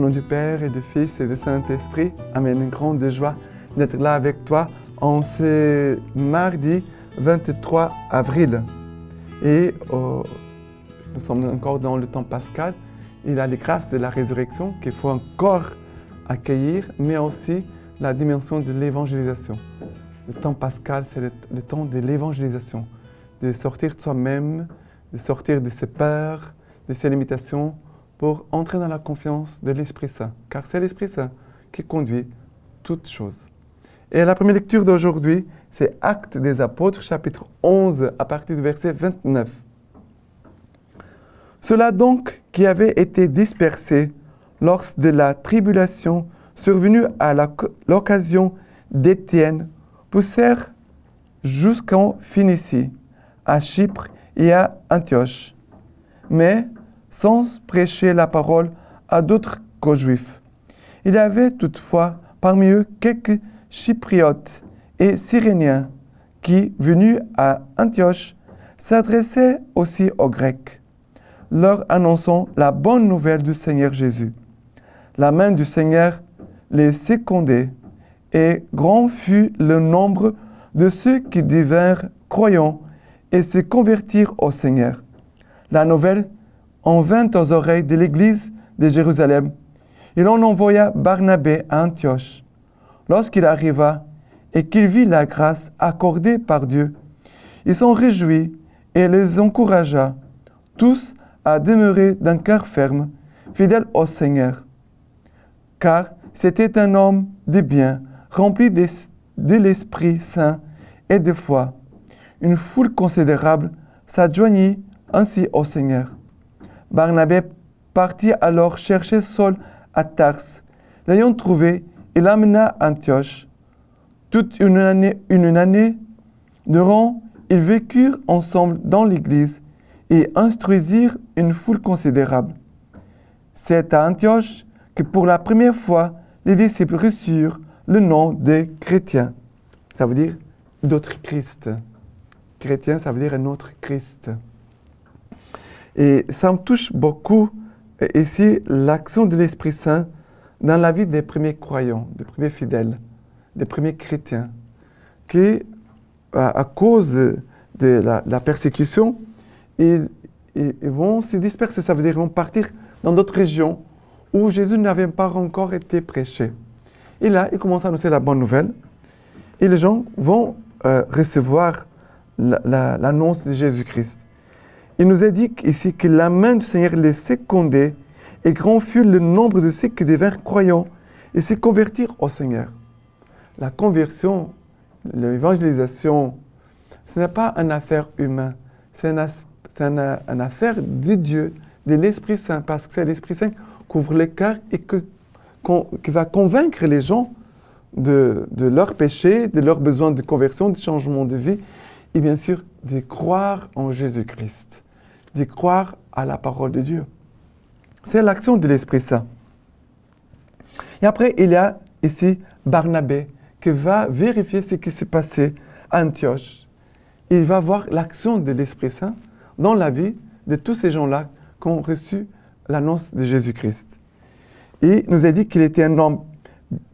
nom du Père et du Fils et du Saint-Esprit. Amen. Une grande joie d'être là avec toi en ce mardi 23 avril. Et nous sommes encore dans le temps pascal. Il y a les grâces de la résurrection qu'il faut encore accueillir, mais aussi la dimension de l'évangélisation. Le temps pascal, c'est le temps de l'évangélisation, de sortir de soi-même, de sortir de ses peurs, de ses limitations, pour entrer dans la confiance de l'Esprit Saint, car c'est l'Esprit Saint qui conduit toutes choses. Et la première lecture d'aujourd'hui, c'est Actes des Apôtres, chapitre 11, à partir du verset 29. Ceux-là donc qui avaient été dispersés lors de la tribulation survenue à l'occasion d'Étienne poussèrent jusqu'en Phénicie, à Chypre et à Antioche, mais sans prêcher la parole à d'autres qu'aux Juifs. Il y avait toutefois parmi eux quelques Chypriotes et Cyréniens qui, venus à Antioche, s'adressaient aussi aux Grecs, leur annonçant la bonne nouvelle du Seigneur Jésus. La main du Seigneur les secondait, et grand fut le nombre de ceux qui devinrent croyants et se convertirent au Seigneur. La nouvelle en vint aux oreilles de l'église de Jérusalem. Il en envoya Barnabé à Antioche. Lorsqu'il arriva et qu'il vit la grâce accordée par Dieu, il s'en réjouit et les encouragea tous à demeurer d'un cœur ferme, fidèle au Seigneur. Car c'était un homme de bien, rempli de l'Esprit Saint et de foi. Une foule considérable s'adjoignit ainsi au Seigneur. Barnabé partit alors chercher Saul à Tarse. L'ayant trouvé, il l'amena à Antioche. Toute une année durant, ils vécurent ensemble dans l'église et instruisirent une foule considérable. C'est à Antioche que pour la première fois, les disciples reçurent le nom de chrétiens. Ça veut dire d'autres Christ. Chrétien, ça veut dire un autre Christ. Et ça me touche beaucoup ici l'action de l'Esprit Saint dans la vie des premiers croyants, des premiers fidèles, des premiers chrétiens, qui, à cause de la persécution, ils vont se disperser, ça veut dire qu'ils vont partir dans d'autres régions où Jésus n'avait pas encore été prêché. Et là, il commence à annoncer la bonne nouvelle, et les gens vont recevoir l'annonce de Jésus-Christ. Il nous indique ici que la main du Seigneur les secondait et grand fut le nombre de ceux qui devinrent croyants et se convertirent au Seigneur. La conversion, l'évangélisation, ce n'est pas une affaire humaine, c'est une affaire de Dieu, de l'Esprit Saint, parce que c'est l'Esprit Saint qui ouvre les cœurs et qui va convaincre les gens de leur péché, de leur besoin de conversion, de changement de vie, et bien sûr de croire en Jésus-Christ, de croire à la parole de Dieu. C'est l'action de l'Esprit Saint. Et après, il y a ici Barnabé qui va vérifier ce qui s'est passé à Antioche. Il va voir l'action de l'Esprit Saint dans la vie de tous ces gens-là qui ont reçu l'annonce de Jésus-Christ. Et il nous a dit qu'il était un homme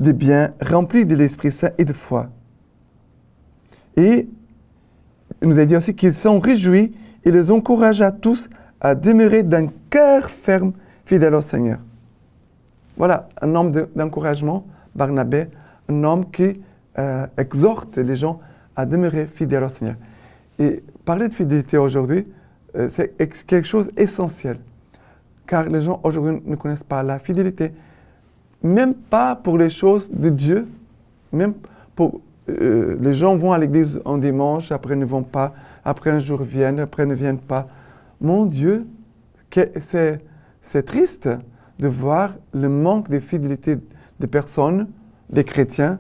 de bien, rempli de l'Esprit Saint et de foi. Et il nous a dit aussi qu'ils s'en réjouit et les encouragea tous à demeurer d'un cœur ferme, fidèle au Seigneur. Voilà, un homme d'encouragement, Barnabé, un homme qui exhorte les gens à demeurer fidèles au Seigneur. Et parler de fidélité aujourd'hui, c'est quelque chose d'essentiel, car les gens aujourd'hui ne connaissent pas la fidélité, même pas pour les choses de Dieu, même pour... les gens vont à l'église en dimanche, après ne vont pas, après un jour viennent, après ne viennent pas. Mon Dieu, c'est triste de voir le manque de fidélité des personnes, des chrétiens,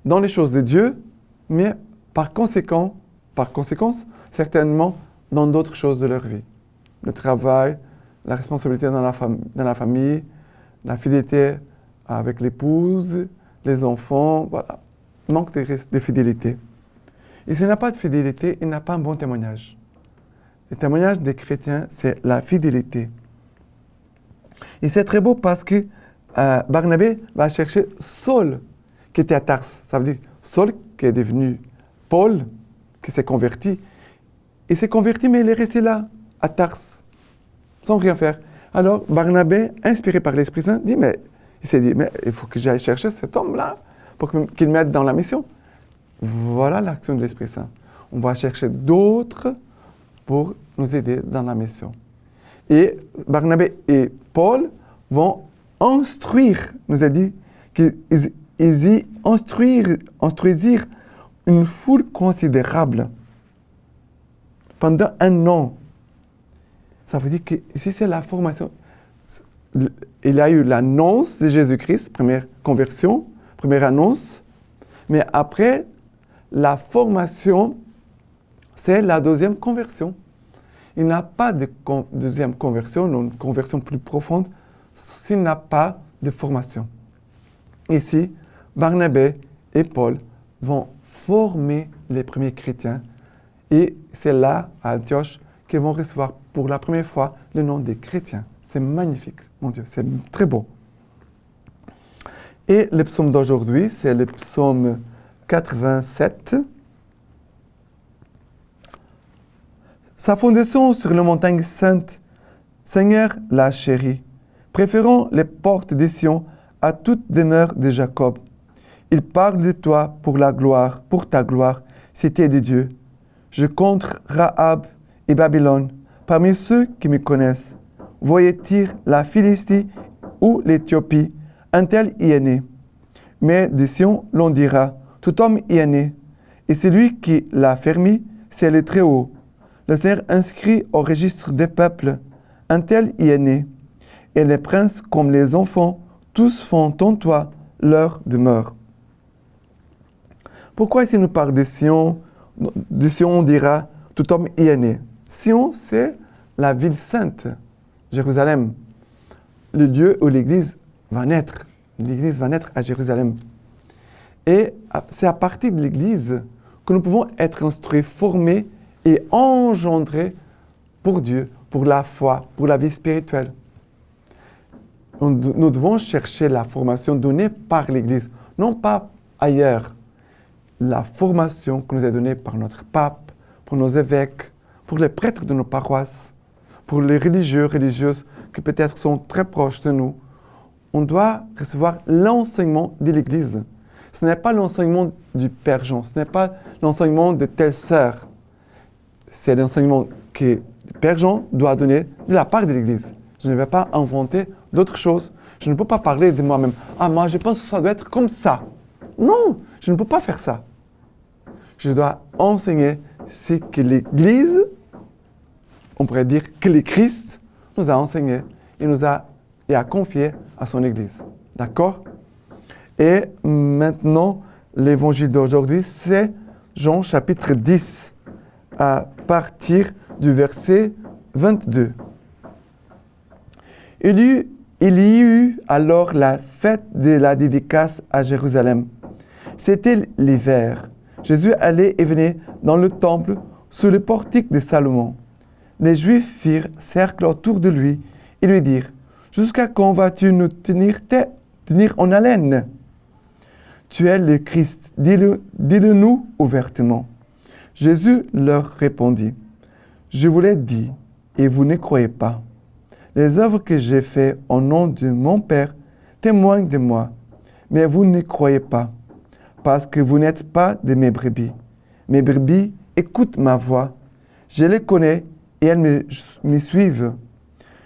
dans les choses de Dieu, mais par conséquence, certainement dans d'autres choses de leur vie. Le travail, la responsabilité dans la famille, la fidélité avec l'épouse, les enfants, voilà. Manque de fidélité. Et s'il n'y a pas de fidélité, il n'y a pas un bon témoignage. Le témoignage des chrétiens, c'est la fidélité. Et c'est très beau parce que Barnabé va chercher Saul, qui était à Tarse. Ça veut dire Saul qui est devenu Paul, qui s'est converti. Il s'est converti, mais il est resté là, à Tarse, sans rien faire. Alors, Barnabé, inspiré par l'Esprit Saint, il s'est dit, mais il faut que j'aille chercher cet homme-là pour qu'il m'aide dans la mission. Voilà l'action de l'Esprit Saint. On va chercher d'autres pour nous aider dans la mission. Et Barnabé et Paul vont instruire, nous a dit, qu'ils y instruisirent une foule considérable pendant 1 an. Ça veut dire que ici, c'est la formation. Il y a eu l'annonce de Jésus-Christ, première conversion, première annonce. Mais après, la formation, c'est la deuxième conversion. Il n'y a pas de deuxième conversion, une conversion plus profonde, s'il n'a pas de formation. Ici, Barnabé et Paul vont former les premiers chrétiens. Et c'est là, à Antioche, qu'ils vont recevoir pour la première fois le nom des chrétiens. C'est magnifique, mon Dieu, c'est très beau. Et le psaume d'aujourd'hui, c'est le psaume 87. Sa fondation sur la montagne sainte, Seigneur l'a chérie, préférant les portes des Sion à toute demeure de Jacob. Il parle de toi pour ta gloire, cité de Dieu. Je compte Rahab et Babylone parmi ceux qui me connaissent. Voyait-il la Philistie ou l'Éthiopie, un tel y est né. Mais de Sion, l'on dira, tout homme y est né. Et celui qui l'a fermé, c'est le Très-Haut. Le Seigneur inscrit au registre des peuples, un tel y est né. Et les princes, comme les enfants, tous font en toi leur demeure. Pourquoi ici nous parle de Sion, on dira, tout homme y est né. Sion, c'est la ville sainte, Jérusalem. Le lieu où l'Église va naître. L'Église va naître à Jérusalem. Et c'est à partir de l'Église que nous pouvons être instruits, formés et engendrés pour Dieu, pour la foi, pour la vie spirituelle. Nous devons chercher la formation donnée par l'Église, non pas ailleurs. La formation que nous est donnée par notre pape, pour nos évêques, pour les prêtres de nos paroisses, pour les religieux, religieuses qui peut-être sont très proches de nous. On doit recevoir l'enseignement de l'Église. Ce n'est pas l'enseignement du Père Jean, ce n'est pas l'enseignement de telle sœur. C'est l'enseignement que le Père Jean doit donner de la part de l'Église. Je ne vais pas inventer d'autres choses. Je ne peux pas parler de moi-même. Ah, moi, je pense que ça doit être comme ça. Non, je ne peux pas faire ça. Je dois enseigner ce que l'Église, on pourrait dire que le Christ nous a enseigné et a confié à son Église. D'accord? Et maintenant, l'évangile d'aujourd'hui, c'est Jean chapitre 10, à partir du verset 22. Il y eut alors la fête de la dédicace à Jérusalem. C'était l'hiver. Jésus allait et venait dans le temple sous le portique de Salomon. Les Juifs firent cercle autour de lui et lui dirent, « Jusqu'à quand vas-tu nous tenir en haleine? Tu es le Christ, dis-le-nous ouvertement. » Jésus leur répondit, « Je vous l'ai dit, et vous ne croyez pas. Les œuvres que j'ai faites au nom de mon Père témoignent de moi, mais vous ne croyez pas, parce que vous n'êtes pas de mes brebis. Mes brebis écoutent ma voix. Je les connais et elles me suivent.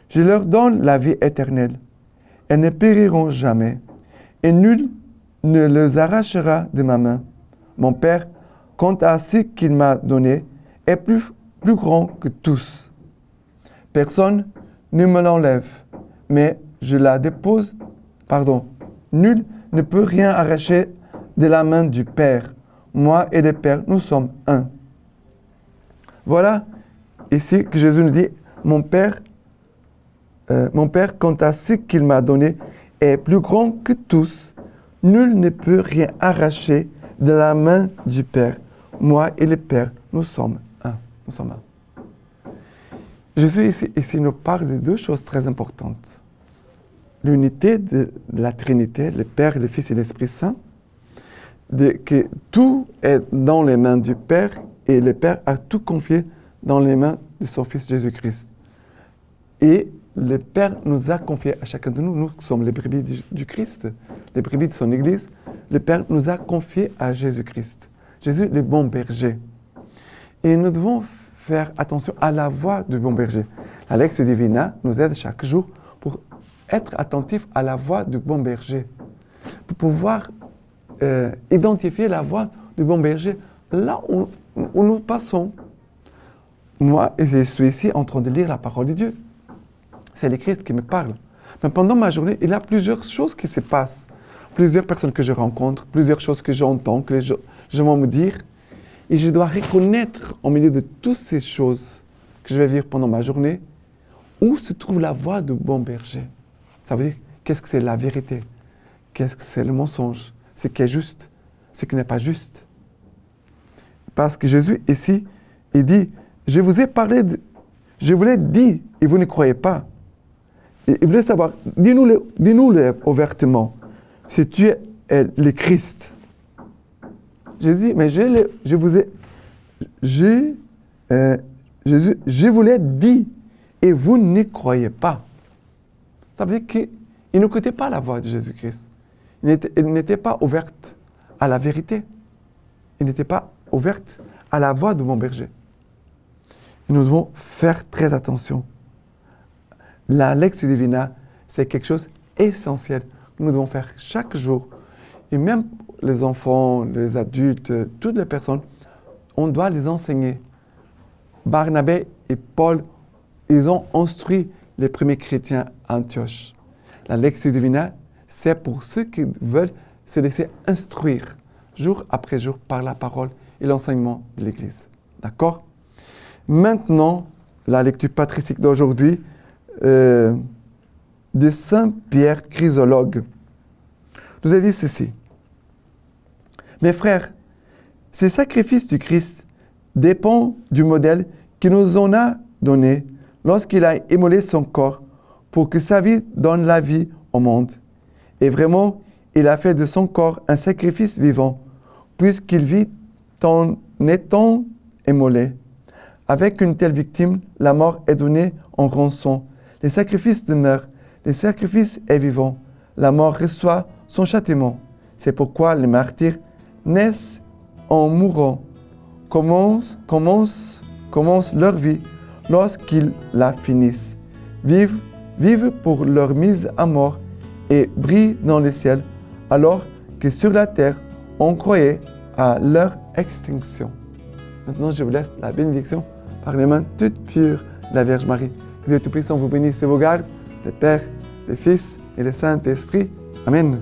Je leur donne la vie éternelle. Elles ne périront jamais, et nul ne les arrachera de ma main. Mon Père, quant à ce qu'il m'a donné, est plus grand que tous. Personne ne me l'enlève, mais je la dépose. Nul ne peut rien arracher de la main du Père. Moi et le Père, nous sommes un. Voilà ici que Jésus nous dit, mon Père, quant à ce qu'il m'a donné, est plus grand que tous. Nul ne peut rien arracher de la main du Père. Moi et le Père, nous sommes un. Nous sommes un. Jésus ici nous parle de deux choses très importantes. l'unité de la Trinité, le Père, le Fils et l'Esprit Saint, que tout est dans les mains du Père et le Père a tout confié dans les mains de son Fils Jésus-Christ. Et le Père nous a confié à chacun de nous, nous sommes les brebis du Christ, les brebis de son Église, le Père nous a confié à Jésus-Christ. Jésus, le bon berger. Et nous devons faire attention à la voix du bon berger. La Lectio Divina nous aide chaque jour pour être attentif à la voix du bon berger, pour pouvoir identifier la voix du bon berger là où nous passons. Moi, je suis ici en train de lire la parole de Dieu. C'est le Christ qui me parle. Mais pendant ma journée, il y a plusieurs choses qui se passent. Plusieurs personnes que je rencontre, plusieurs choses que j'entends, que les gens vont me dire. Et je dois reconnaître au milieu de toutes ces choses que je vais vivre pendant ma journée, où se trouve la voix du bon berger. Ça veut dire, qu'est-ce que c'est la vérité? Qu'est-ce que c'est le mensonge? Ce qui est juste, ce qui n'est pas juste. Parce que Jésus, ici, il dit, je vous ai parlé, je vous l'ai dit, et vous ne croyez pas. Et il voulait savoir, dis-nous-le ouvertement, si tu es le Christ. Jésus dit, mais je vous l'ai dit, et vous n'y croyez pas. Ça veut dire qu'il n'écoutait pas la voix de Jésus-Christ. Il n'était pas ouvert à la vérité. Il n'était pas ouvert à la voix de mon berger. Et nous devons faire très attention. La Lectio Divina, c'est quelque chose d'essentiel que nous devons faire chaque jour. Et même les enfants, les adultes, toutes les personnes, on doit les enseigner. Barnabé et Paul, ils ont instruit les premiers chrétiens à Antioche. La Lectio Divina, c'est pour ceux qui veulent se laisser instruire jour après jour par la parole et l'enseignement de l'Église. D'accord? Maintenant, la lecture patristique d'aujourd'hui de Saint Pierre Chrysologue nous a dit ceci. Mes frères, ces sacrifices du Christ dépendent du modèle qu'il nous en a donné lorsqu'il a immolé son corps pour que sa vie donne la vie au monde. Et vraiment, il a fait de son corps un sacrifice vivant, puisqu'il vit en étant immolé. Avec une telle victime, la mort est donnée en rançon. Les sacrifices demeurent, le sacrifice est vivant. La mort reçoit son châtiment. C'est pourquoi les martyrs naissent en mourant, commencent leur vie lorsqu'ils la finissent, vivent pour leur mise à mort et brillent dans le ciel, alors que sur la terre, on croyait à leur extinction. Maintenant, je vous laisse la bénédiction par les mains toutes pures de la Vierge Marie. Que Dieu Tout-Puissant vous bénisse et vous garde, le Père, le Fils et le Saint-Esprit. Amen.